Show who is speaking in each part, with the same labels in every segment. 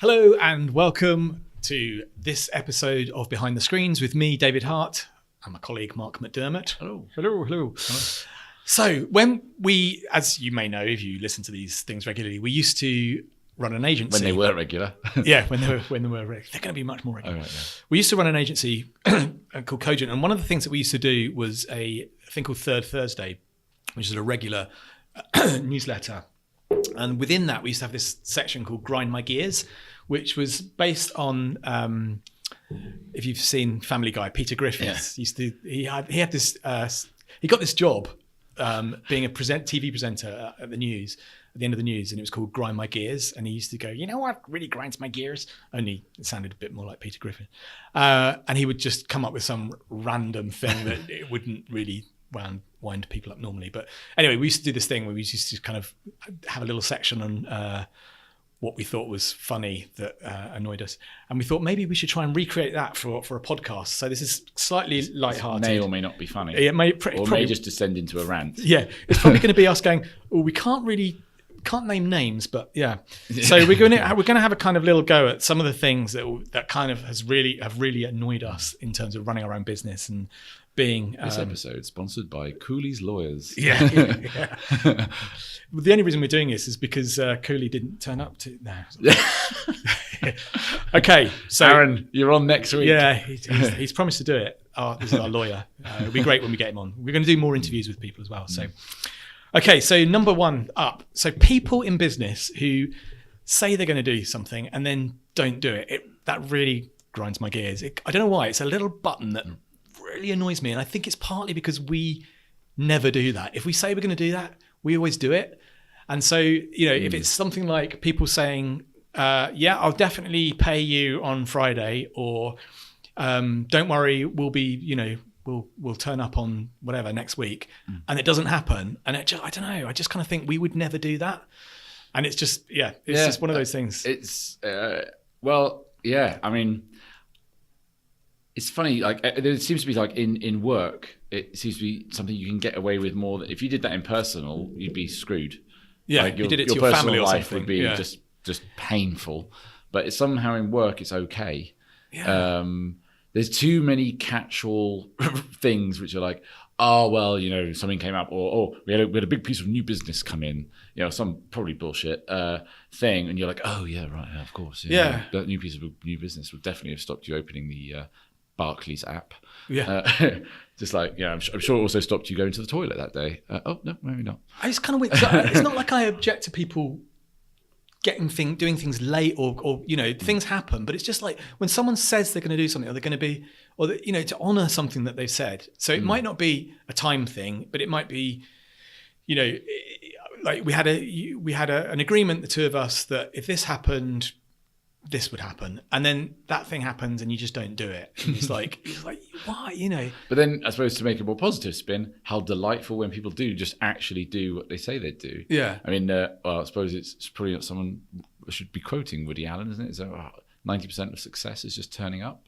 Speaker 1: Hello and welcome to this episode of Behind the Screens with me, David Hart, and my colleague Mark McDermott. Hello. So when we, as you may know if you listen to these things regularly, we used to run an agency.
Speaker 2: When they were regular.
Speaker 1: Yeah, when they were regular. They're going to be much more regular.
Speaker 2: Oh, right, yeah.
Speaker 1: We used to run an agency called Cogent, and one of the things that we used to do was a thing called Third Thursday, which is a regular newsletter. And within that, we used to have this section called Grind My Gears, which was based on, if you've seen Family Guy, Peter Griffiths he got this job being a TV presenter at the news, at the end of the news, and it was called Grind My Gears. And he used to go, you know what really grinds my gears? Only it sounded a bit more like Peter Griffin. And he would just come up with some random thing that it wouldn't really wind people up normally. But anyway, we used to do this thing where we used to kind of have a little section on what we thought was funny that annoyed us. And we thought maybe we should try and recreate that for a podcast. So this is slightly lighthearted.
Speaker 2: May or may not be funny.
Speaker 1: It may
Speaker 2: just descend into a rant.
Speaker 1: Yeah, it's probably going to be us going, oh, we can't name names, but yeah. So we're going to have a kind of little go at some of the things that kind of have really annoyed us in terms of running our own business and being.
Speaker 2: This episode sponsored by Cooley's Lawyers.
Speaker 1: Yeah. The only reason we're doing this is because Cooley didn't turn up to. No. Okay, so
Speaker 2: Aaron, you're on next week.
Speaker 1: Yeah, he's promised to do it. This is our lawyer. It'll be great when we get him on. We're going to do more interviews with people as well. So. Okay, so number one up. So people in business who say they're going to do something and then don't do it. That really grinds my gears. I don't know why. It's a little button that really annoys me. And I think it's partly because we never do that. If we say we're going to do that, we always do it. And so, if it's something like people saying, yeah, I'll definitely pay you on Friday, or don't worry, we'll be, we'll turn up on whatever next week, and it doesn't happen. And I don't know. I just kind of think we would never do that. And it's just, it's just one of those things.
Speaker 2: It's, I mean, it's funny. Like there seems to be like in work, it seems to be something you can get away with more. If you did that in personal, you'd be screwed.
Speaker 1: Yeah,
Speaker 2: like
Speaker 1: you did it to your family or
Speaker 2: life
Speaker 1: something.
Speaker 2: Would be just painful. But it's somehow in work, it's okay. Yeah. There's too many catch-all things which are like, oh, well, something came up, or we had a big piece of new business come in, some probably bullshit thing, and you're like, oh, yeah, right, yeah, of course. Yeah. That new piece of new business would definitely have stopped you opening the Barclays app. Yeah. Just like, I'm sure it also stopped you going to the toilet that day. Oh, no, maybe not.
Speaker 1: It's kind of weird. It's not like I object to people doing things late or things happen, but it's just like when someone says they're going to do something, or they're going to be, or to honor something that they've said. So it might not be a time thing, but it might be, like we had an agreement, the two of us, that if this happened, this would happen, and then that thing happens and you just don't do it. And it's like why,
Speaker 2: But then I suppose to make a more positive spin, how delightful when people do just actually do what they say they'd do.
Speaker 1: Yeah.
Speaker 2: I mean, I suppose it's probably not someone should be quoting Woody Allen, isn't it? So 90% of success is just turning up.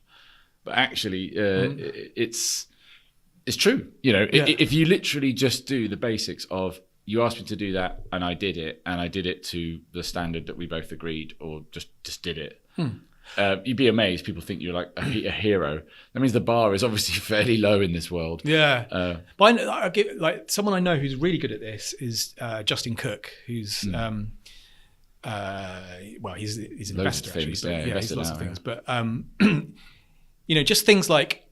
Speaker 2: But actually, it's true. If you literally just do the basics of, you asked me to do that, and I did it to the standard that we both agreed, or just did it. You'd be amazed. People think you're like a hero. That means the bar is obviously fairly low in this world.
Speaker 1: Yeah. But I give, like, someone I know who's really good at this is Justin Cook, who's he's an investor actually.
Speaker 2: Things,
Speaker 1: he's lots of things. But just things like,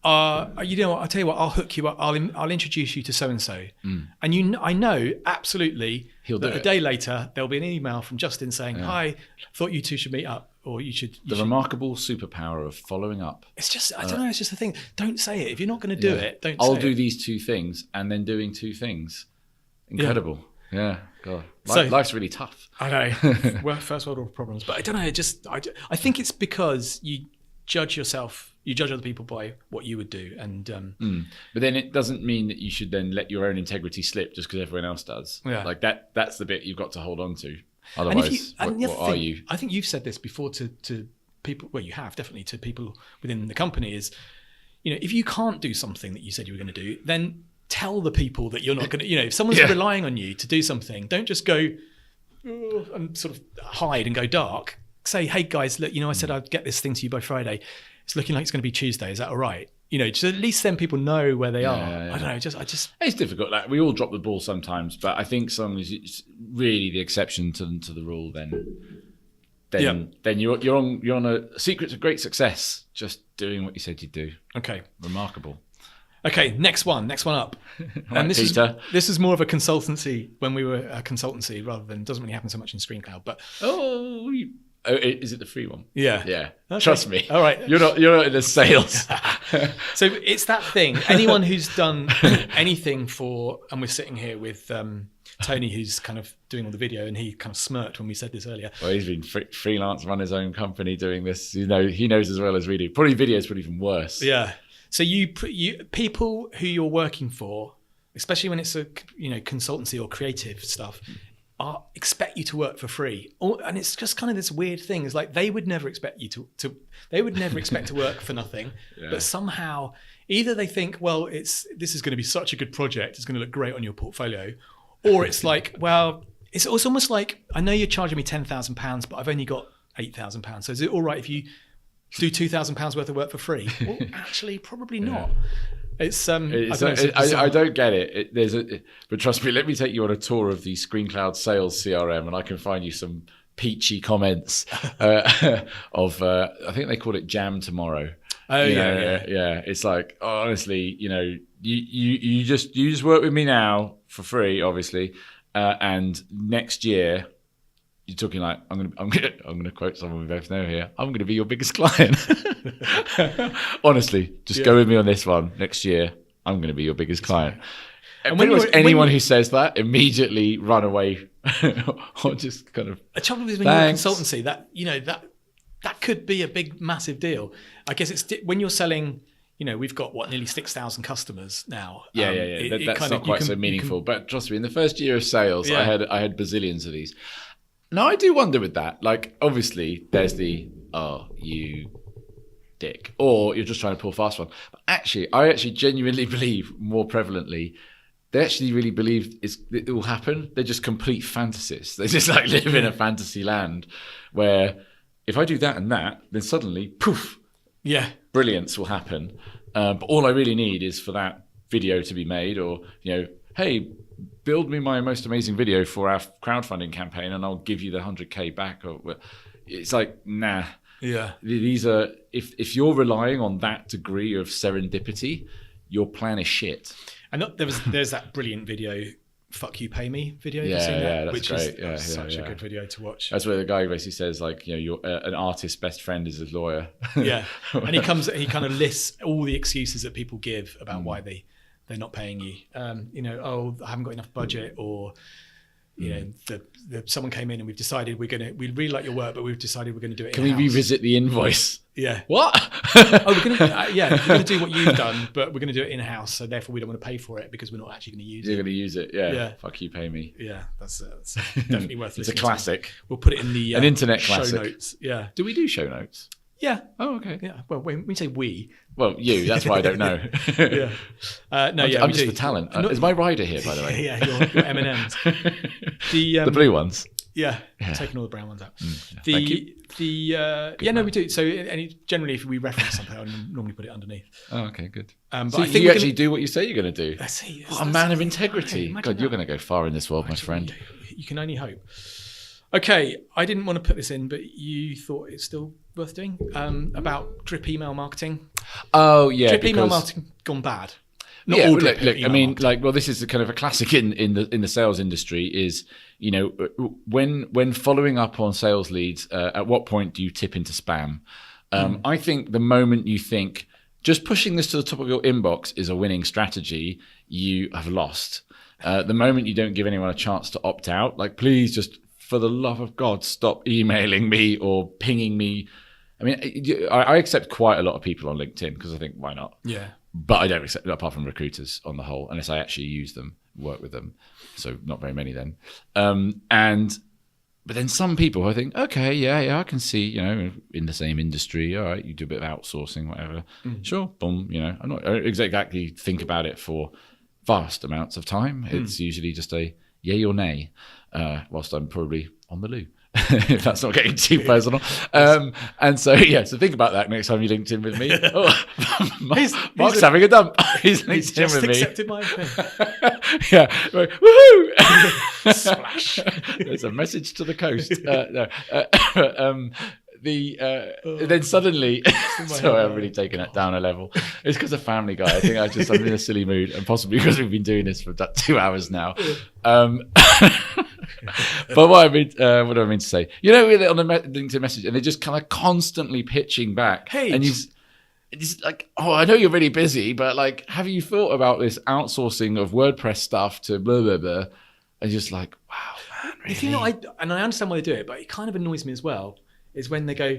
Speaker 1: I'll tell you what, I'll hook you up. I'll introduce you to so-and-so. And I know absolutely that a day later, there'll be an email from Justin saying, hi, thought you two should meet up, or you should.
Speaker 2: Remarkable superpower of following up.
Speaker 1: It's just, I don't know, it's just the thing. Don't say it. If you're not going to do it, don't say it.
Speaker 2: I'll do these two things, and then doing two things. Incredible. Yeah. God. Life's really tough.
Speaker 1: I know. First world order problems. But I don't know, I think it's because you judge other people by what you would do, and
Speaker 2: but then it doesn't mean that you should then let your own integrity slip just because everyone else does. Like that's the bit you've got to hold on to. Otherwise, what are you?
Speaker 1: I think you've said this before to people. Well, you have definitely to people within the company. Is if you can't do something that you said you were going to do, then tell the people that you're not going to. If someone's relying on you to do something, don't just go and sort of hide and go dark. say, hey guys, look, I said I'd get this thing to you by Friday. It's looking like it's going to be Tuesday. Is that all right? Just at least then people know where they are. I don't know. I just.
Speaker 2: It's difficult. Like, we all drop the ball sometimes, but I think some is it's really the exception to the rule. Then you're on a secret to great success. Just doing what you said you'd do.
Speaker 1: Okay.
Speaker 2: Remarkable.
Speaker 1: Okay, next one up. And this is more of a consultancy when we were a consultancy rather than, doesn't really happen so much in ScreenCloud, but
Speaker 2: is it the free one?
Speaker 1: Yeah.
Speaker 2: Okay. Trust me.
Speaker 1: All right.
Speaker 2: You're not in the sales.
Speaker 1: So it's that thing. Anyone who's done anything and we're sitting here with Tony, who's kind of doing all the video, and he kind of smirked when we said this earlier.
Speaker 2: Well, he's been freelance, run his own company doing this. He knows as well as we do. Probably videos, probably even worse.
Speaker 1: Yeah. So you people who you're working for, especially when it's a consultancy or creative stuff, expect you to work for free, and it's just kind of this weird thing. It's like they would never expect you they would never expect to work for nothing, but somehow either they think, well, this is going to be such a good project, it's going to look great on your portfolio, or it's like, well, it's almost like, I know you're charging me £10,000, but I've only got £8,000. So is it all right if you do £2,000 worth of work for free? Well, actually, probably not. It's
Speaker 2: I don't get it. But trust me, let me take you on a tour of the ScreenCloud Sales CRM, and I can find you some peachy comments of I think they call it Jam Tomorrow.
Speaker 1: Oh
Speaker 2: yeah. It's like, honestly, you just work with me now for free, obviously, and next year. You're talking like, I'm gonna quote someone we both know here. I'm gonna be your biggest client. Honestly, just go with me on this one. Next year, I'm gonna be your biggest client. And pretty much anyone who says that immediately run away, or just kind of.
Speaker 1: The trouble is when you're a consultancy, that could be a big, massive deal. I guess it's when you're selling. We've got nearly 6,000 customers now.
Speaker 2: Yeah. That's not quite so meaningful. But trust me, in the first year of sales, I had bazillions of these. Now, I do wonder with that, like, obviously, there's you dick, or you're just trying to pull fast one. But I genuinely believe, more prevalently, they actually really believe it will happen. They're just complete fantasists. They just like live in a fantasy land where if I do that and that, then suddenly, poof, brilliance will happen. But all I really need is for that video to be made, or, hey, build me my most amazing video for our crowdfunding campaign and I'll give you the 100K back. Or it's like, nah.
Speaker 1: Yeah.
Speaker 2: These are, if you're relying on that degree of serendipity, your plan is shit.
Speaker 1: And there's that brilliant video, Fuck You Pay Me video.
Speaker 2: Yeah, that's
Speaker 1: which
Speaker 2: great.
Speaker 1: Is such a good video to watch.
Speaker 2: That's where the guy basically says, like, you're an artist's best friend is his lawyer.
Speaker 1: Yeah. And he kind of lists all the excuses that people give about why they're not paying you. I haven't got enough budget, or someone came in and we've decided we really like your work, but we've decided we're going to do it.
Speaker 2: Can we revisit the invoice?
Speaker 1: Yeah.
Speaker 2: What?
Speaker 1: We're going to do what you've done, but we're going to do it in house. So therefore, we don't want to pay for it because we're not actually going to use it.
Speaker 2: You're going to use it, yeah. Fuck You Pay Me.
Speaker 1: Yeah, that's definitely worth listening.
Speaker 2: It's a classic.
Speaker 1: To. We'll put it in the
Speaker 2: an internet
Speaker 1: show
Speaker 2: classic.
Speaker 1: Notes. Yeah.
Speaker 2: Do we do show notes?
Speaker 1: Yeah.
Speaker 2: Oh, okay.
Speaker 1: Yeah. Well, when you say we.
Speaker 2: Well, you. That's why I don't know.
Speaker 1: Yeah.
Speaker 2: I'm just the talent. Is my rider here, by the way?
Speaker 1: Yeah, your M&Ms.
Speaker 2: The blue ones.
Speaker 1: Yeah. Taking all the brown ones out.
Speaker 2: Thank you.
Speaker 1: We do. So generally, if we reference something, I normally put it underneath.
Speaker 2: Oh, okay, good.
Speaker 1: But
Speaker 2: so
Speaker 1: I think
Speaker 2: you actually do what you say you're going to do.
Speaker 1: Let's see.
Speaker 2: What a man of integrity. God, you're going to go far in this world, my friend.
Speaker 1: You can only hope. Okay, I didn't want to put this in, but you thought it's still worth doing, about drip email marketing.
Speaker 2: Oh, yeah.
Speaker 1: Drip email marketing gone bad.
Speaker 2: Not all drip email marketing. This is kind of a classic in the sales industry is, when following up on sales leads, at what point do you tip into spam? I think the moment you think just pushing this to the top of your inbox is a winning strategy, you have lost. The moment you don't give anyone a chance to opt out, like, please just, for the love of God, stop emailing me or pinging me. I mean, I accept quite a lot of people on LinkedIn because I think, why not?
Speaker 1: Yeah.
Speaker 2: But I don't accept, apart from recruiters on the whole, unless I actually use them, work with them. So not very many then. But then some people I think, okay, yeah, I can see, in the same industry, all right, you do a bit of outsourcing, whatever. Sure, boom, I don't exactly think about it for vast amounts of time. It's usually just a yay or nay, whilst I'm probably on the loo. if that's not getting too personal. And so think about that next time you LinkedIn with me. Mark's having a dump. He's LinkedIn
Speaker 1: just
Speaker 2: with me.
Speaker 1: accepted my thing.
Speaker 2: Right, woohoo! Splash. There's a message to the coast. Then suddenly, sorry, I'm really taking it down a level. It's because of Family Guy. I think I'm in a silly mood, and possibly because we've been doing this for 2 hours now. But what do I mean to say? On the LinkedIn message, and they're just kind of constantly pitching back.
Speaker 1: Hey,
Speaker 2: and it's like, oh, I know you're really busy, but like, have you thought about this outsourcing of WordPress stuff to blah blah blah? And just like, wow, man, really?
Speaker 1: I understand why they do it, but it kind of annoys me as well. Is when they go,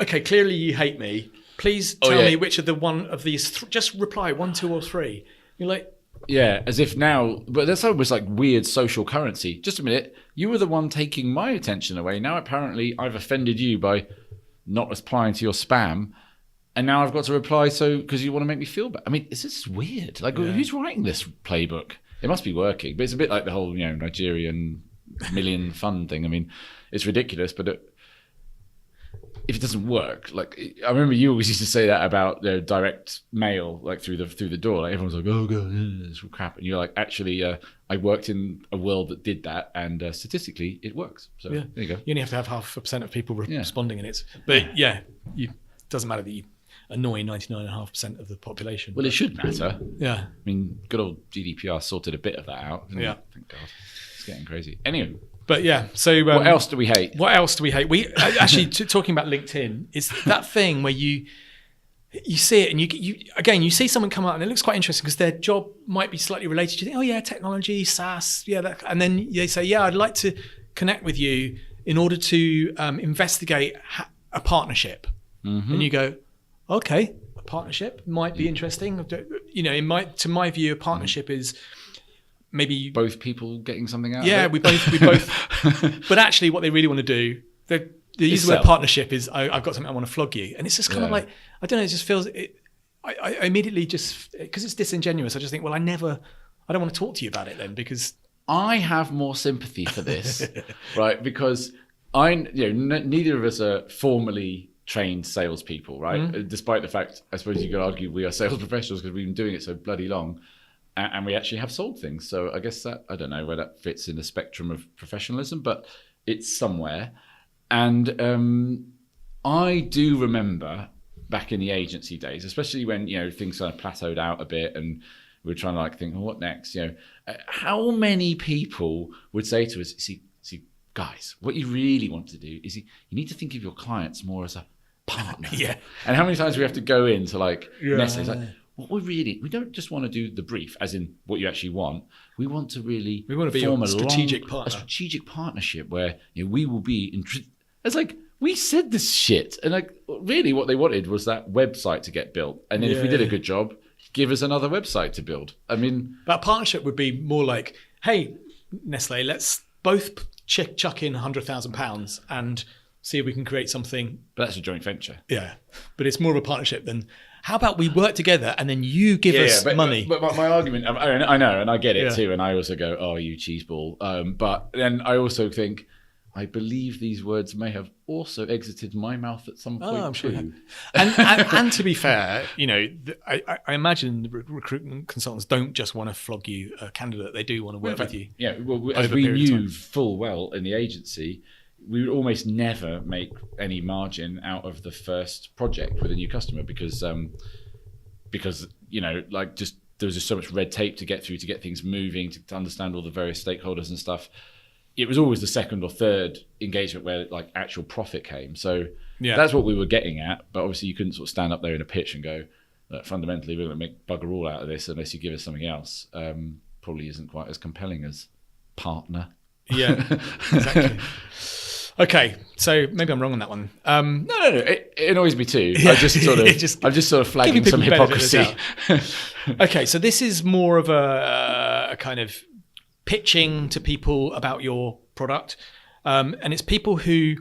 Speaker 1: okay, clearly you hate me. Please tell me which of these. Just reply 1, 2, or 3. You're like,
Speaker 2: yeah, as if now, but that's almost like weird social currency. Just a minute, you were the one taking my attention away. Now apparently I've offended you by not replying to your spam, and now I've got to reply because you want to make me feel bad. I mean, it's just weird. Like, who's writing this playbook? It must be working, but it's a bit like the whole Nigerian million fund thing. I mean, it's ridiculous, but if it doesn't work, like I remember you always used to say that about direct mail, like through the door. Like everyone's like, "Oh god, this is crap," and you're like, "Actually, I worked in a world that did that, and statistically, it works." So there you go.
Speaker 1: You only have to have 0.5% of people responding, and it doesn't matter that you annoy 99.5% of the population.
Speaker 2: Well, it should matter.
Speaker 1: Yeah,
Speaker 2: I mean, good old GDPR sorted a bit of that out.
Speaker 1: Yeah,
Speaker 2: thank God. It's getting crazy. Anyway.
Speaker 1: But yeah, so
Speaker 2: what else do we hate?
Speaker 1: We actually talking about LinkedIn is that thing where you see it and you see someone come out and it looks quite interesting because their job might be slightly related. You think, oh yeah, technology, SaaS, and then they say, yeah, I'd like to connect with you in order to investigate a partnership, and you go, okay, a partnership might be interesting. To my view, a partnership is maybe
Speaker 2: both people getting something out.
Speaker 1: Yeah,
Speaker 2: of it.
Speaker 1: we both. But actually, what they really want to do, they use the word partnership is, I've got something I want to flog you, and it's just kind of like, I don't know. It just feels. I immediately just, because it's disingenuous. I just think, well, I don't want to talk to you about it then, because
Speaker 2: I have more sympathy for this, right? Because neither of us are formally trained salespeople, right? Despite the fact, I suppose you could argue we are sales professionals because we've been doing it so bloody long. And we actually have sold things. So I guess that, I don't know where that fits in the spectrum of professionalism, but it's somewhere. And I do remember back in the agency days, especially when, things kind of plateaued out a bit and we're trying to think, well, what next? How many people would say to us, see, guys, what you really want to do is you need to think of your clients more as a partner.
Speaker 1: Yeah.
Speaker 2: And how many times do we have to go into Nestle? What we don't just want to do the brief, as in what you actually want. We want to be a strategic partnership where we will be. It's like we said this shit, and really what they wanted was that website to get built, and then if we did a good job, give us another website to build. I mean,
Speaker 1: that partnership would be more like, hey, Nestle, let's both chuck in £100,000 and see if we can create something.
Speaker 2: But that's a joint venture.
Speaker 1: Yeah, but it's more of a partnership than. How about we work together and then you give us money?
Speaker 2: But my argument, I know, and I get it too, and I also go, oh, you cheeseball. But then I also think, I believe these words may have also exited my mouth at some point
Speaker 1: I'm
Speaker 2: too.
Speaker 1: Sure. And to be fair, I imagine the recruitment consultants don't just want to flog you a candidate; they do want to work with you.
Speaker 2: Yeah, well, as we knew full well in the agency, we would almost never make any margin out of the first project with a new customer because just there was just so much red tape to get through to get things moving, to understand all the various stakeholders and stuff. It was always the second or third engagement where actual profit came. So that's what we were getting at. But obviously you couldn't sort of stand up there in a pitch and go, fundamentally we're going to make bugger all out of this unless you give us something else. Probably isn't quite as compelling as partner.
Speaker 1: Yeah, exactly. Okay, so maybe I'm wrong on that one.
Speaker 2: No. It annoys me too. Yeah. I'm just sort of flagging some hypocrisy.
Speaker 1: Okay, so this is more of a kind of pitching to people about your product, and it's people who,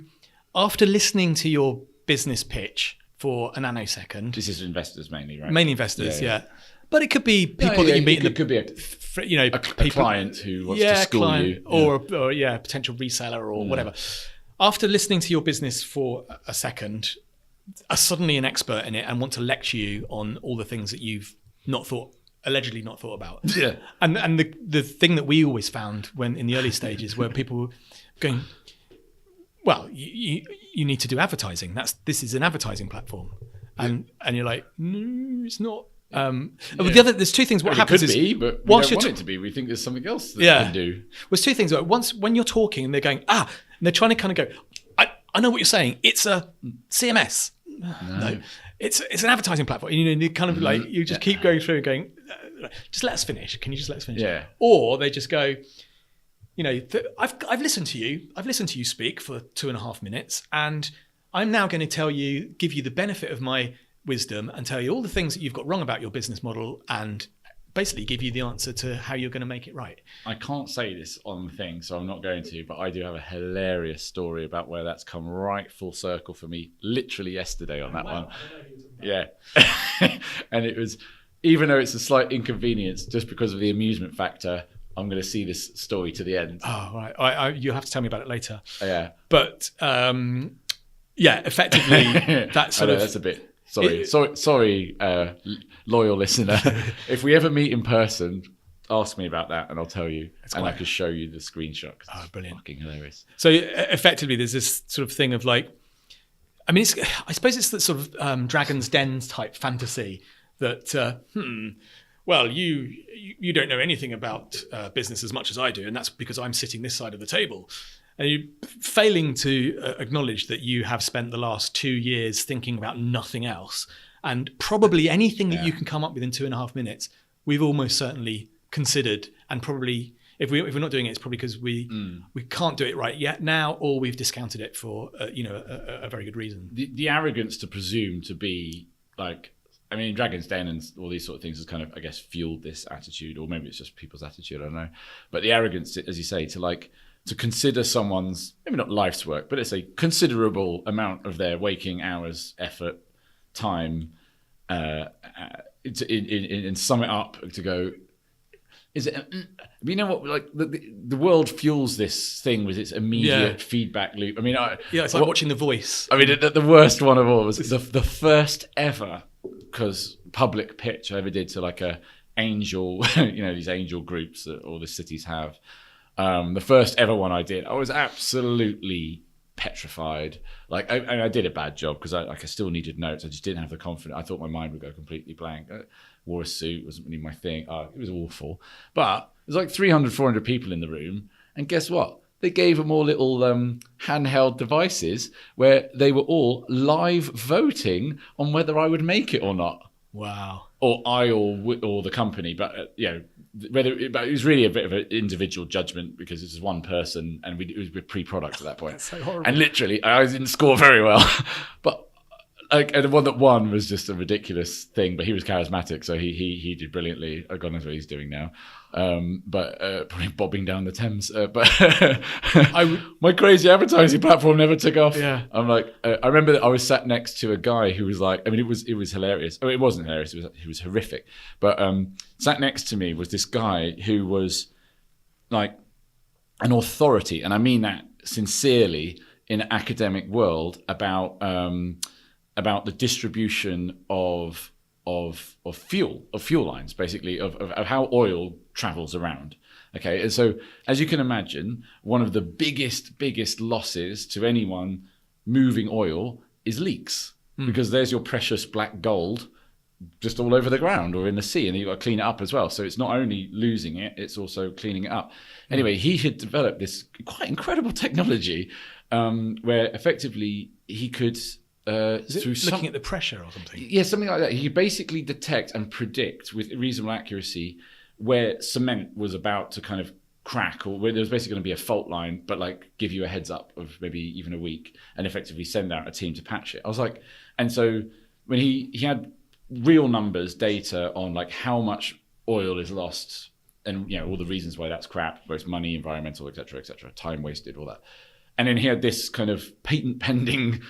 Speaker 1: after listening to your business pitch for a nanosecond.
Speaker 2: This is investors mainly, right?
Speaker 1: Mainly investors, yeah. But it could be people that you meet.
Speaker 2: It could be a client who wants to school you.
Speaker 1: Or potential reseller or whatever. After listening to your business for a second, are suddenly an expert in it and want to lecture you on all the things that you've allegedly not thought about.
Speaker 2: Yeah.
Speaker 1: And the thing that we always found when in the early stages where people were going, well, you need to do advertising. This is an advertising platform. And you're like, no, it's not. There's two things. What happens is,
Speaker 2: but we don't want it to be. We think there's something else that can do.
Speaker 1: Well, there's two things. Once when you're talking and they're going, and they're trying to kind of go, I know what you're saying. It's a CMS. No, it's an advertising platform. You kind of like you just keep going through and going, just let us finish. Can you just let us finish?
Speaker 2: Yeah.
Speaker 1: Or they just go, I've listened to you. I've listened to you speak for 2.5 minutes, and I'm now going to give you the benefit of my wisdom and tell you all the things that you've got wrong about your business model and basically give you the answer to how you're going to make it right. I
Speaker 2: can't say this on the thing, so I'm not going to, but I do have a hilarious story about where that's come right full circle for me literally yesterday on that one. Yeah. And it was, even though it's a slight inconvenience just because of the amusement factor, I'm going to see this story to the end.
Speaker 1: Oh, right. You'll have to tell me about it later.
Speaker 2: Yeah.
Speaker 1: But effectively that's
Speaker 2: that's a bit... Sorry, loyal listener. If we ever meet in person, ask me about that and I'll tell you. I can show you the screenshot.
Speaker 1: Oh, brilliant.
Speaker 2: Fucking hilarious.
Speaker 1: So effectively there's this sort of thing of like, I suppose it's that sort of Dragon's Den type fantasy that, well, you don't know anything about business as much as I do, and that's because I'm sitting this side of the table. And you're failing to acknowledge that you have spent the last 2 years thinking about nothing else. And probably anything that you can come up with in 2.5 minutes, we've almost certainly considered. And probably, if we're not doing it, it's probably because we can't do it right yet now, or we've discounted it for a very good reason.
Speaker 2: The arrogance to presume to be like, Dragon's Den and all these sort of things has kind of, I guess, fueled this attitude, or maybe it's just people's attitude, I don't know. But the arrogance, as you say, to consider someone's, maybe not life's work, but it's a considerable amount of their waking hours, effort, time, and sum it up to go, is it, what, like the world fuels this thing with its immediate feedback loop.
Speaker 1: It's like watching The Voice.
Speaker 2: The worst one of all was the first ever, because public pitch I ever did to like a angel, these angel groups that all the cities have. The first ever one I did, I was absolutely petrified. Like I did a bad job because I still needed notes. I just didn't have the confidence. I thought my mind would go completely blank. I wore a suit, wasn't really my thing. It was awful. But there's like 300, 400 people in the room. And guess what? They gave them all little handheld devices where they were all live voting on whether I would make it or not.
Speaker 1: Wow.
Speaker 2: Or the company, but but it was really a bit of an individual judgment because it was one person and it was pre-product at that point.
Speaker 1: That's so horrible.
Speaker 2: And literally, I didn't score very well, but and the one that won was just a ridiculous thing. But he was charismatic, so he did brilliantly. God knows what he's doing now, but probably bobbing down the Thames. But my crazy advertising platform never took off.
Speaker 1: Yeah,
Speaker 2: I'm like, I remember that I was sat next to a guy who was like, it was hilarious. It wasn't hilarious. It was horrific. But sat next to me was this guy who was like an authority, and I mean that sincerely, in the academic world about the distribution of fuel lines, basically of how oil travels around. Okay, and so as you can imagine, one of the biggest losses to anyone moving oil is leaks, because there's your precious black gold just all over the ground or in the sea, and you've got to clean it up as well. So it's not only losing it, it's also cleaning it up. Anyway, he had developed this quite incredible technology where effectively he could
Speaker 1: looking at the pressure or something?
Speaker 2: Yeah, something like that. He could basically detect and predict with reasonable accuracy where cement was about to kind of crack, or where there was basically going to be a fault line, but like give you a heads up of maybe even a week, and effectively send out a team to patch it. I was like, and so when he had real numbers, data on like how much oil is lost, and all the reasons why that's crap, both money, environmental, etc., time wasted, all that. And then he had this kind of patent pending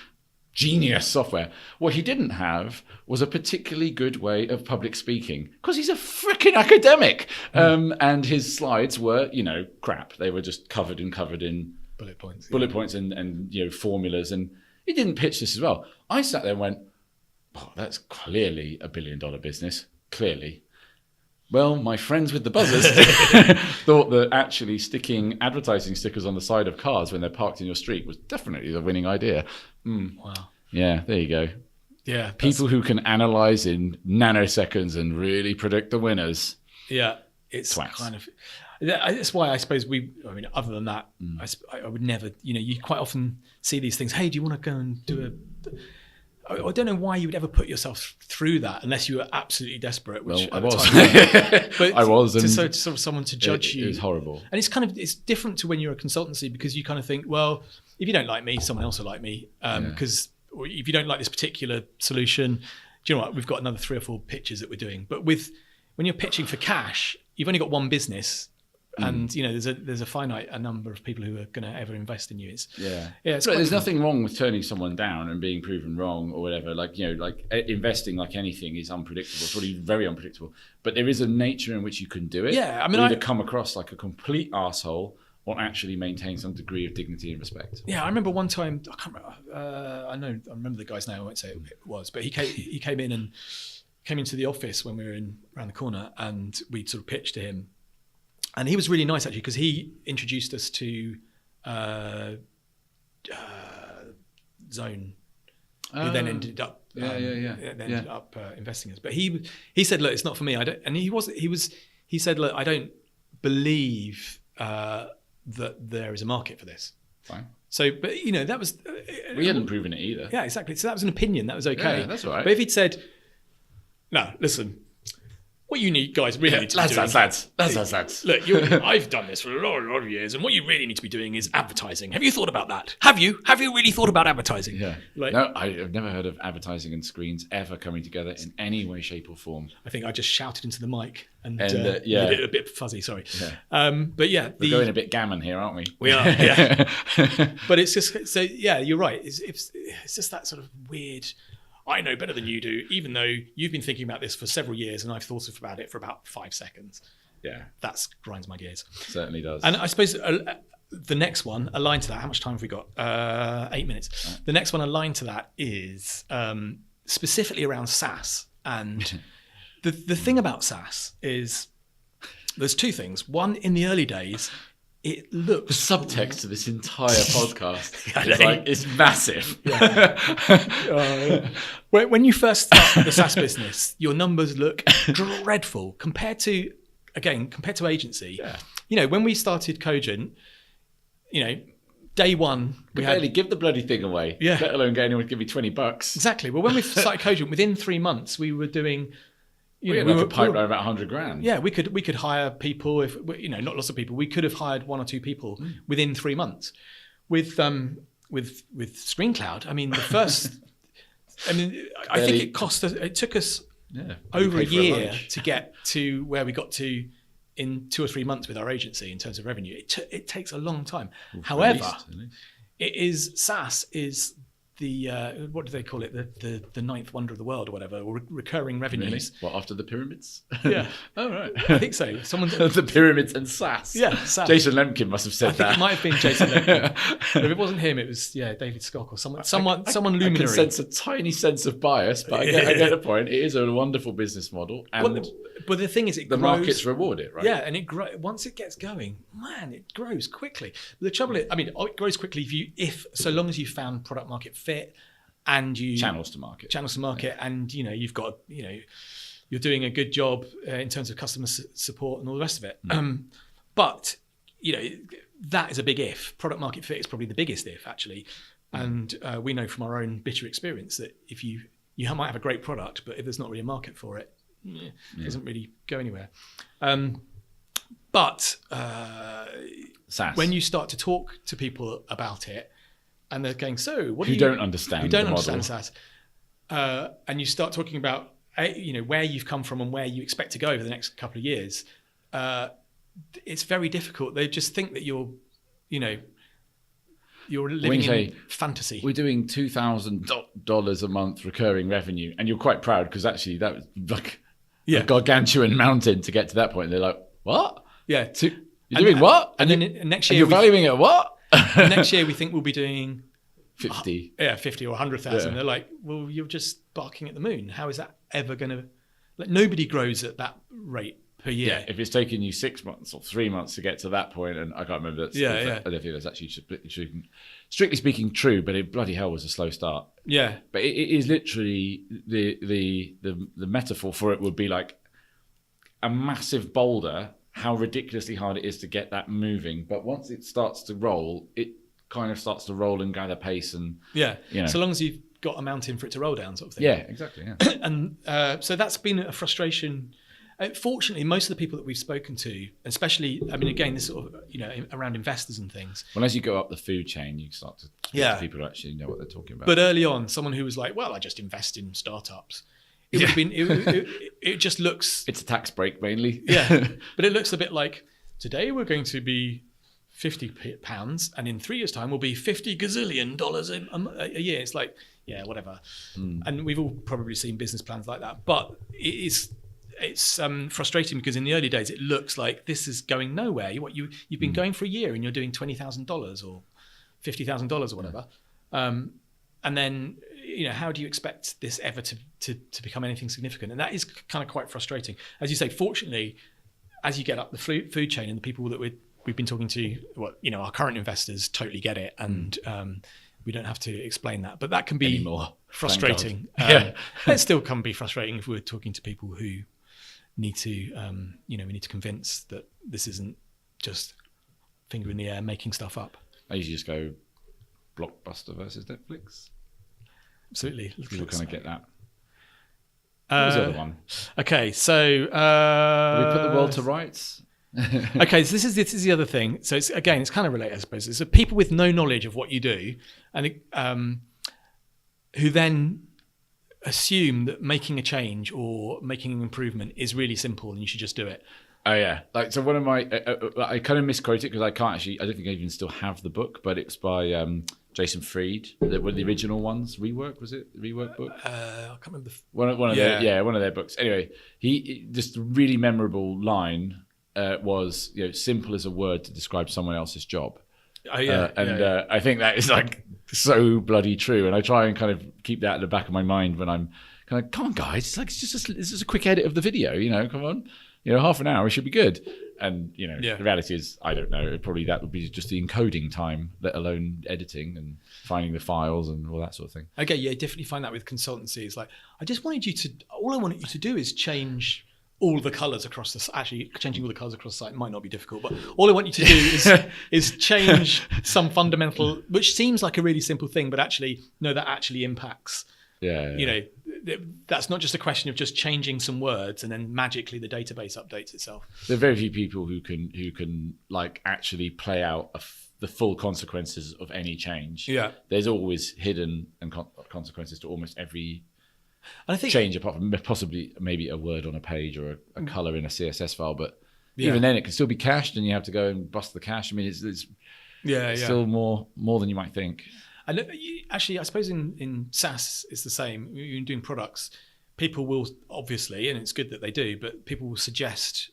Speaker 2: genius software. What he didn't have was a particularly good way of public speaking, because he's a freaking academic. And his slides were, crap. They were just covered in
Speaker 1: bullet points
Speaker 2: and formulas. And he didn't pitch this as well. I sat there and went, oh, that's clearly $1 billion business. Clearly. Well, my friends with the buzzers thought that actually sticking advertising stickers on the side of cars when they're parked in your street was definitely the winning idea.
Speaker 1: Wow.
Speaker 2: Yeah, there you go.
Speaker 1: Yeah.
Speaker 2: People who can analyze in nanoseconds and really predict the winners.
Speaker 1: Yeah. It's
Speaker 2: Twats.
Speaker 1: kind of... That's why I suppose other than that, I would never, you quite often see these things. Hey, do you want to go and do I don't know why you would ever put yourself through that unless you were absolutely desperate. Which
Speaker 2: I was.
Speaker 1: But
Speaker 2: I was.
Speaker 1: To sort of someone to judge you.
Speaker 2: It was horrible.
Speaker 1: And it's different to when you're a consultancy, because you kind of think, well, if you don't like me, someone else will like me. Because if you don't like this particular solution, do you know what? We've got another 3 or 4 pitches that we're doing. But when you're pitching for cash, you've only got one business. And there's a finite number of people who are going to ever invest in you. It's
Speaker 2: there's nothing wrong with turning someone down and being proven wrong or whatever. Like investing, like anything, is unpredictable. It's probably very unpredictable. But there is a nature in which you can do it.
Speaker 1: Yeah, I mean,
Speaker 2: You'll either come across like a complete arsehole or actually maintain some degree of dignity and respect.
Speaker 1: Yeah, I remember one time. I can't remember. I remember the guy's name. I won't say who it was, but he came into the office when we were around the corner, and we sort of pitched to him. And he was really nice, actually, because he introduced us to Zone, who then ended up investing us. But he said, "Look, it's not for me. I don't." And he said, "Look, I don't believe that there is a market for this."
Speaker 2: Fine.
Speaker 1: So, but that was
Speaker 2: we hadn't proven it either.
Speaker 1: Yeah, exactly. So that was an opinion. That was okay.
Speaker 2: Yeah, that's all right.
Speaker 1: But if he'd said, "No, listen. What you need, guys, really need to be doing...
Speaker 2: Lads.
Speaker 1: Look, I've done this for a lot of years, and what you really need to be doing is advertising. Have you thought about that? Have you really thought about advertising?"
Speaker 2: Yeah. No, I've never heard of advertising and screens ever coming together in any way, shape, or form.
Speaker 1: I think I just shouted into the mic and made it a bit fuzzy. Sorry.
Speaker 2: Yeah.
Speaker 1: But yeah,
Speaker 2: we're going a bit gammon here, aren't we?
Speaker 1: We are. Yeah. But it's just so. Yeah, you're right. It's just that sort of weird. I know better than you do, even though you've been thinking about this for several years and I've thought about it for about 5 seconds.
Speaker 2: Yeah.
Speaker 1: That grinds my gears.
Speaker 2: Certainly does.
Speaker 1: And I suppose the next one aligned to that, how much time have we got? 8 minutes. Right. The next one aligned to that is specifically around SaaS. And the thing about SaaS is there's 2 things. One, in the early days, it looks...
Speaker 2: The subtext to this entire podcast is massive.
Speaker 1: Yeah. When you first start the SaaS business, your numbers look dreadful compared to agency. Yeah. When we started Cogent, day one...
Speaker 2: We barely give the bloody thing away, let alone get anyone to give me $20.
Speaker 1: Exactly. Well, when we started Cogent, within 3 months, we were doing...
Speaker 2: We had a pipeline of about 100 grand.
Speaker 1: Yeah, we could hire people if not lots of people. We could have hired 1 or 2 people within 3 months. With ScreenCloud, I mean the first. I think it cost us. It took us over a year to get to where we got to in 2 or 3 months with our agency in terms of revenue. It takes a long time. However, SaaS is the what do they call it? The ninth wonder of the world or whatever, or recurring revenues.
Speaker 2: Really? What, after the pyramids?
Speaker 1: Yeah.
Speaker 2: Oh, right.
Speaker 1: I think so.
Speaker 2: The pyramids and SaaS.
Speaker 1: Yeah, SaaS.
Speaker 2: Jason Lemkin must have said that.
Speaker 1: I think it might have been Jason Lemkin. If it wasn't him, it was David Scott or someone luminary.
Speaker 2: I can sense a tiny sense of bias, but I get the point. It is a wonderful business model, and
Speaker 1: but the thing is,
Speaker 2: the markets reward it, right?
Speaker 1: Yeah, and it once it gets going, man, it grows quickly. The trouble is, it grows quickly if so long as you found product market fit. And you
Speaker 2: channels to market,
Speaker 1: and you've got you're doing a good job in terms of customer support and all the rest of it. But that is a big if. Product market fit is probably the biggest if, actually. And we know from our own bitter experience that if you might have a great product, but if there's not really a market for it, it doesn't really go anywhere. But
Speaker 2: SaaS.
Speaker 1: When you start to talk to people about it. And they're going, so what do you...
Speaker 2: Who don't understand
Speaker 1: SaaS. And you start talking about, where you've come from and where you expect to go over the next couple of years. It's very difficult. They just think that you're, You're living
Speaker 2: you say,
Speaker 1: in fantasy.
Speaker 2: We're doing $2,000 a month recurring revenue, and you're quite proud because actually that was like a gargantuan mountain to get to that point. And they're like, what?
Speaker 1: Yeah.
Speaker 2: You're doing what?
Speaker 1: And then next year,
Speaker 2: you're valuing it at what?
Speaker 1: Next year, we think we'll be doing
Speaker 2: 50.
Speaker 1: 50 or 100,000. They're like, well, you're just barking at the moon. How is that ever going to? Like, nobody grows at that rate per year.
Speaker 2: Yeah, if it's taking you 6 months or 3 months to get to that point, and I can't remember. I don't think that's actually strictly speaking true, but it bloody hell was a slow start.
Speaker 1: Yeah,
Speaker 2: but it is literally the metaphor for it would be like a massive boulder. How ridiculously hard it is to get that moving, but once it starts to roll, it kind of starts to roll and gather pace, and
Speaker 1: so long as you've got a mountain for it to roll down, sort of thing.
Speaker 2: Yeah, exactly. Yeah.
Speaker 1: And so that's been a frustration. Fortunately, most of the people that we've spoken to, especially, I mean, again, this sort of, around investors and things.
Speaker 2: Well, as you go up the food chain, you start to speak to people who actually know what they're talking about.
Speaker 1: But early on, someone who was like, well, I just invest in startups. It would have been, it just looks...
Speaker 2: It's a tax break, mainly.
Speaker 1: Yeah, but it looks a bit like, today we're going to be £50, and in 3 years' time, we'll be $50 gazillion a year. It's like, yeah, whatever. And we've all probably seen business plans like that. But it's frustrating because in the early days, it looks like this is going nowhere. You've been going for a year and you're doing $20,000 or $50,000 or whatever. And then, how do you expect this ever to become anything significant? And that is kind of quite frustrating. As you say, fortunately, as you get up the food chain, and the people that we've been talking to, our current investors totally get it, and we don't have to explain that. But that can be
Speaker 2: anymore.
Speaker 1: Frustrating. It still can be frustrating if we're talking to people who need to, we need to convince that this isn't just finger in the air making stuff up.
Speaker 2: I usually just go Blockbuster versus Netflix.
Speaker 1: Absolutely.
Speaker 2: People kind of get that. What was the other one?
Speaker 1: Okay, so
Speaker 2: we put the world to rights.
Speaker 1: Okay, so this is the other thing. So it's kind of related, I suppose. It's people with no knowledge of what you do, and who then assume that making a change or making an improvement is really simple and you should just do it.
Speaker 2: Oh yeah, so one of my I kind of misquote it because I can't actually. I don't think I even still have the book, but it's by Jason Fried. One of the original ones. Rework, was it? The Rework book?
Speaker 1: I can't remember.
Speaker 2: One of their books. Anyway, he just a really memorable line was simple as a word to describe someone else's job.
Speaker 1: Oh yeah,
Speaker 2: I think that is like so bloody true, and I try and kind of keep that at the back of my mind when I'm kind of, come on guys, it's just a quick edit of the video, come on. Half an hour, it should be good. And, the reality is, I don't know, probably that would be just the encoding time, let alone editing and finding the files and all that sort of thing.
Speaker 1: Okay, yeah, definitely find that with consultancy. It's like, all I wanted you to do is change all the colors across actually changing all the colors across the site might not be difficult, but all I want you to do is change some fundamental, which seems like a really simple thing, but actually, no, that actually impacts. That's not just a question of just changing some words and then magically the database updates itself.
Speaker 2: There are very few people who can like actually play out the full consequences of any change.
Speaker 1: Yeah,
Speaker 2: there's always hidden and consequences to almost every
Speaker 1: and I think
Speaker 2: change, apart from possibly maybe a word on a page or a color in a CSS file. But even then, it can still be cached, and you have to go and bust the cache. I mean, it's still more than you might think.
Speaker 1: And actually, I suppose in SaaS it's the same. You're doing products, people will obviously, and it's good that they do, but people will suggest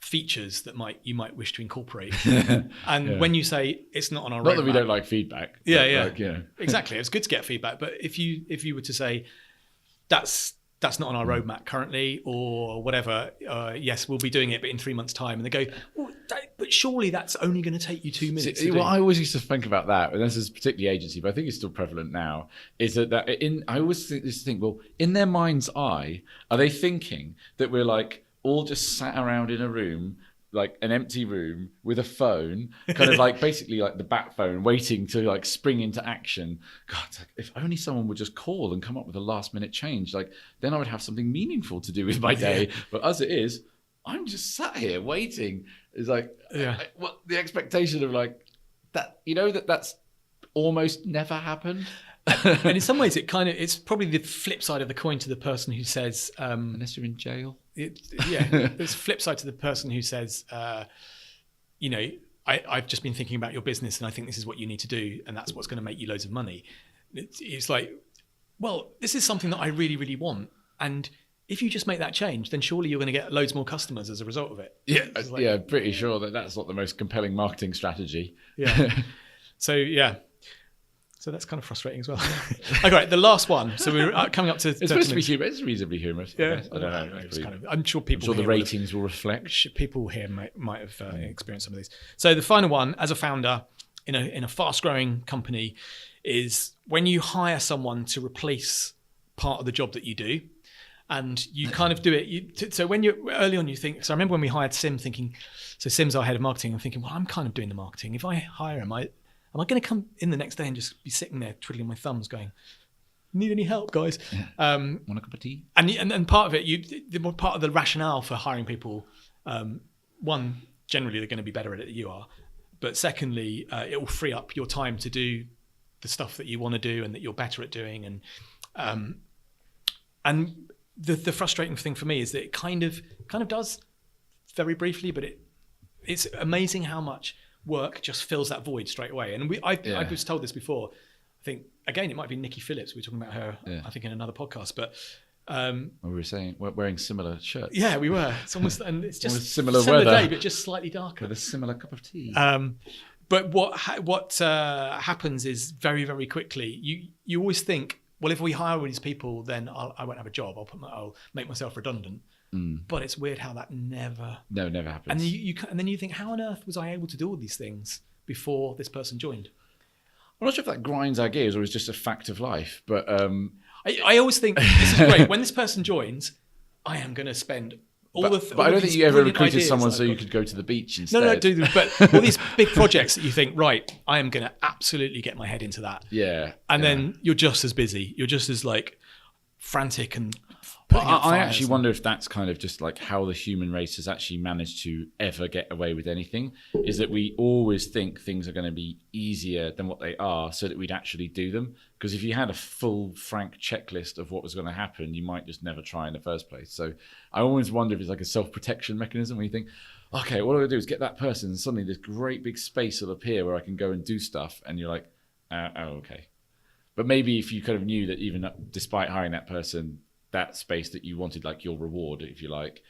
Speaker 1: features that you might wish to incorporate. And when you say it's not on our roadmap,
Speaker 2: not that we don't like feedback.
Speaker 1: Exactly. It's good to get feedback, but if you were to say that's not on our roadmap currently, or whatever, yes, we'll be doing it, but in 3 months' time, and they go, well, but surely that's only going to take you 2 minutes.
Speaker 2: See, I always used to think about that, and this is particularly agency, but I think it's still prevalent now. Is that I always think, well, in their mind's eye, are they thinking that we're like all just sat around in a room, like an empty room with a phone, kind of like basically like the bat phone, waiting to like spring into action? God, if only someone would just call and come up with a last minute change, like then I would have something meaningful to do with my day. But as it is, I'm just sat here waiting. It's like, what the expectation of like that, that's almost never happened.
Speaker 1: And in some ways, it's probably the flip side of the coin to the person who says,
Speaker 2: unless you're in jail.
Speaker 1: There's a flip side to the person who says, I've just been thinking about your business and I think this is what you need to do and that's what's going to make you loads of money. It's like, well, this is something that I really, really want. And if you just make that change, then surely you're going to get loads more customers as a result of it.
Speaker 2: Yeah, yeah, pretty sure that's not the most compelling marketing strategy.
Speaker 1: Yeah. So that's kind of frustrating as well. Okay, the last one. So we're coming up to.
Speaker 2: It's supposed to be humorous. It's reasonably humorous.
Speaker 1: Yeah,
Speaker 2: I don't know.
Speaker 1: I'm sure people.
Speaker 2: I'm sure the ratings will reflect.
Speaker 1: People here might have experienced some of these. So the final one, as a founder in a fast-growing company, is when you hire someone to replace part of the job that you do, and you kind of do it. So when you're early on, you think. So I remember when we hired Sim, thinking. So Sim's our head of marketing. I'm thinking, well, I'm kind of doing the marketing. If I hire him, am I going to come in the next day and just be sitting there twiddling my thumbs going, need any help, guys?
Speaker 2: Want a cup of tea?
Speaker 1: And part of it, part of the rationale for hiring people, one, generally they're going to be better at it than you are. But secondly, it will free up your time to do the stuff that you want to do and that you're better at doing. And the frustrating thing for me is that it kind of does very briefly, but it's amazing how much work just fills that void straight away. And I was told this before. I think again it might be Nikki Phillips. We were talking about her. I think in another podcast. But we
Speaker 2: were saying we're wearing similar shirts.
Speaker 1: Yeah, we were. It's almost and it's just
Speaker 2: similar weather,
Speaker 1: day, but just slightly darker
Speaker 2: with a similar cup of tea.
Speaker 1: But what happens is very, very quickly you always think, well, if we hire all these people, then I won't have a job. I'll make myself redundant. But it's weird how that never happens. And and then you think, how on earth was I able to do all these things before this person joined?
Speaker 2: I'm not sure if that grinds our gears or is just a fact of life. But
Speaker 1: I always think this is great. When this person joins, I am going to spend all
Speaker 2: But I don't think you ever recruited someone so you could go to the beach instead.
Speaker 1: No, dude. But all these big projects that you think, right, I am going to absolutely get my head into that.
Speaker 2: Yeah.
Speaker 1: And then you're just as busy. You're just as frantic and.
Speaker 2: I actually wonder if that's kind of just like how the human race has actually managed to ever get away with anything, is that we always think things are going to be easier than what they are so that we'd actually do them. Because if you had a full, frank checklist of what was going to happen, you might just never try in the first place. So I always wonder if it's like a self-protection mechanism where you think, okay, what I'm going to do is get that person and suddenly this great big space will appear where I can go and do stuff. And you're like, okay. But maybe if you kind of knew that even despite hiring that person, that space that you wanted, like your reward, if you like,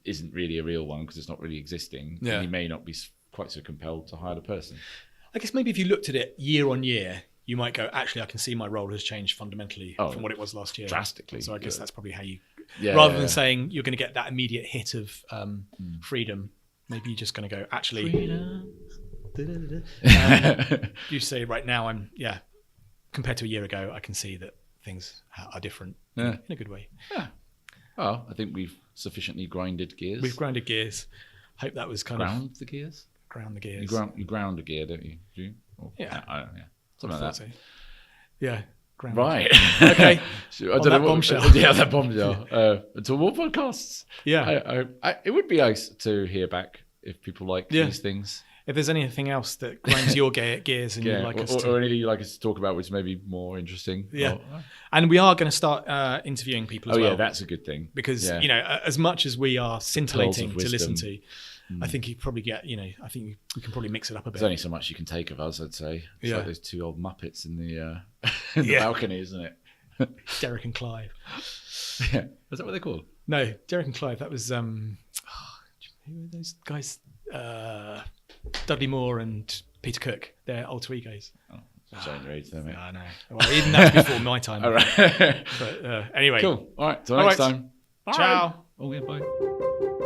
Speaker 2: isn't really a real one because it's not really existing. Yeah. You may not be quite so compelled to hire the person.
Speaker 1: I guess maybe if you looked at it year on year, you might go, actually, I can see my role has changed fundamentally from what it was last year.
Speaker 2: Drastically.
Speaker 1: So I guess that's probably how you, rather than saying you're going to get that immediate hit of freedom, maybe you're just going to go, actually, you say right now, compared to a year ago, I can see that things are different in a good way.
Speaker 2: Yeah. Well, I think we've sufficiently grinded gears.
Speaker 1: We've grinded gears. Hope that was kind of...
Speaker 2: Ground the gears?
Speaker 1: Ground the gears.
Speaker 2: You ground a gear, don't you? Do you? Or,
Speaker 1: yeah.
Speaker 2: I don't know. Yeah. Something like that. So.
Speaker 1: Yeah. Ground.
Speaker 2: Right.
Speaker 1: Okay.
Speaker 2: So, I don't know. Bombshell. Yeah, that bombshell. Until more podcasts.
Speaker 1: Yeah.
Speaker 2: It would be nice to hear back if people like these things.
Speaker 1: If there's anything else that grinds your gears and you'd like us to...
Speaker 2: Or anything you'd like us to talk about which may be more interesting.
Speaker 1: Yeah. And we are going to start interviewing people as well.
Speaker 2: Oh, yeah, that's a good thing.
Speaker 1: Because, as much as we are scintillating to listen to, I think you probably get, I think we can probably mix it up a bit.
Speaker 2: There's only so much you can take of us, I'd say. It's like those two old Muppets in the balcony, isn't it?
Speaker 1: Derek and Clive.
Speaker 2: Yeah. Is that what they're called?
Speaker 1: No, Derek and Clive. That was... who were those guys? Dudley Moore and Peter Cook, they're alter egos.
Speaker 2: Showing your age, then, mate.
Speaker 1: I know. Well, even that's before my time.
Speaker 2: All right.
Speaker 1: But anyway.
Speaker 2: Cool. All right. Till next time.
Speaker 1: Ciao.
Speaker 2: Okay, bye.